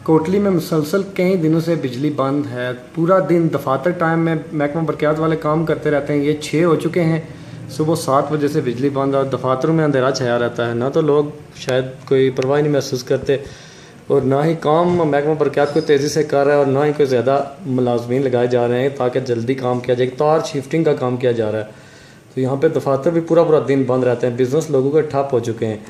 कोटली में मुसलसल कई दिनों से बिजली बंद है। पूरा दिन दफातर टाइम में महकमा बरक़ियात वाले काम करते रहते हैं। ये 6 हो चुके हैं, सुबह 7 बजे से बिजली बंद और दफातरों में अंधेरा छाया रहता है। ना तो लोग शायद कोई परवाह नहीं महसूस करते और ना ही काम महकमा बरक़ियात को तेज़ी से कर रहा है और ना ही कोई ज़्यादा मुलाजमीन लगाए जा रहे हैं ताकि जल्दी काम किया जाए। तार शिफ्टिंग का काम किया जा रहा है, तो यहाँ पे दफातर भी पूरा दिन बंद रहते हैं। बिज़नेस लोगों के ठप हो चुके हैं।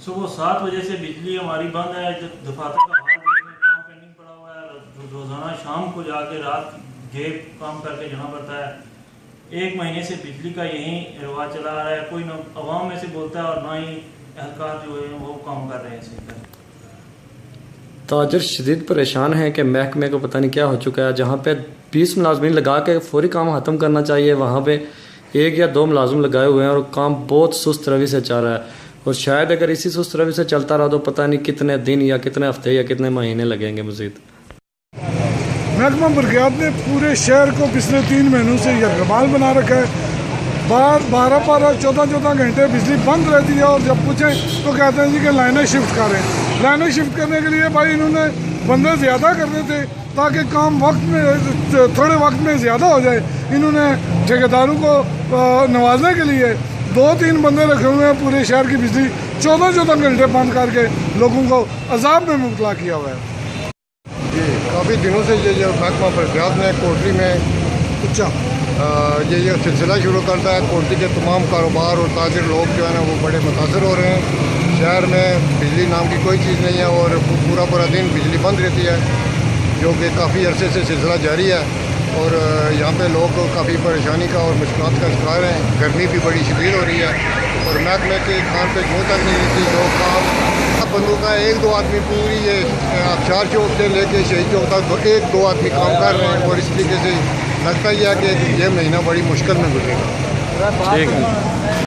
सुबह 7 बजे से बिजली हमारी बंद है। दफातर का हाल में काम पेंडिंग पड़ा हुआ है। रोज़ाना शाम को जाके रात घेर काम करके जाना पड़ता है। 1 महीने से बिजली का यही रिवाज चला आ रहा है। कोई ना अवाम में से बोलता है और ना ही एहलकार जो है वो काम कर रहे हैं। ताजर शदीद परेशान है कि महकमे को पता नहीं क्या हो चुका है। जहाँ पे 20 मुलाजमीन लगा के फौरी काम ख़त्म करना चाहिए, वहाँ पे 1 या 2 मुलाजिम लगाए हुए हैं और काम बहुत सुस्त रवि से चल रहा है। और शायद अगर इसी सुस्त रवि से चलता रहा तो पता नहीं कितने दिन या कितने हफ्ते या कितने महीने लगेंगे मज़ीद। महकमा बरक़ियात ने पूरे शहर को पिछले 3 महीनों से यरगमाल बना रखा है। 12-12, 14-14 घंटे बिजली बंद रहती है और जब पूछें तो कहते हैं जी कि लाइनें शिफ्ट करें। लाइनें शिफ्ट करने के लिए भाई इन्होंने बंदे ज़्यादा करने थे ताकि काम थोड़े वक्त में ज़्यादा हो जाए। इन्होंने ठेकेदारों को नवाजने के लिए 2-3 बंदे रखे हुए हैं। पूरे शहर की बिजली 14-14 घंटे बंद करके लोगों को अजाब में मुब्तला किया हुआ है। जी काफ़ी दिनों से ये जो महकमा बरक़ियात ने कोटली में ये सिलसिला शुरू करता है। कोटली के तमाम कारोबार और ताजिर लोग जो है ना वो बड़े मुतासर हो रहे हैं। शहर में बिजली नाम की कोई चीज़ नहीं है और पूरा दिन बिजली बंद रहती है, जो कि काफ़ी अरसे से सिलसिला जारी है। और यहाँ पे लोग काफ़ी परेशानी का और मुश्किलात का शिकार हैं। गर्मी भी बड़ी शदीद हो रही है और महकमे के काम पे जो तक नहीं रहती। जो काम बंदों का 1-2 आदमी पूरी ये आबशार चौक से लेके शहीद चौक तक 1-2 आदमी काम कर रहे हैं और इस तरीके से लगता ही है कि ये महीना बड़ी मुश्किल में गुजरेगा। ठीक है।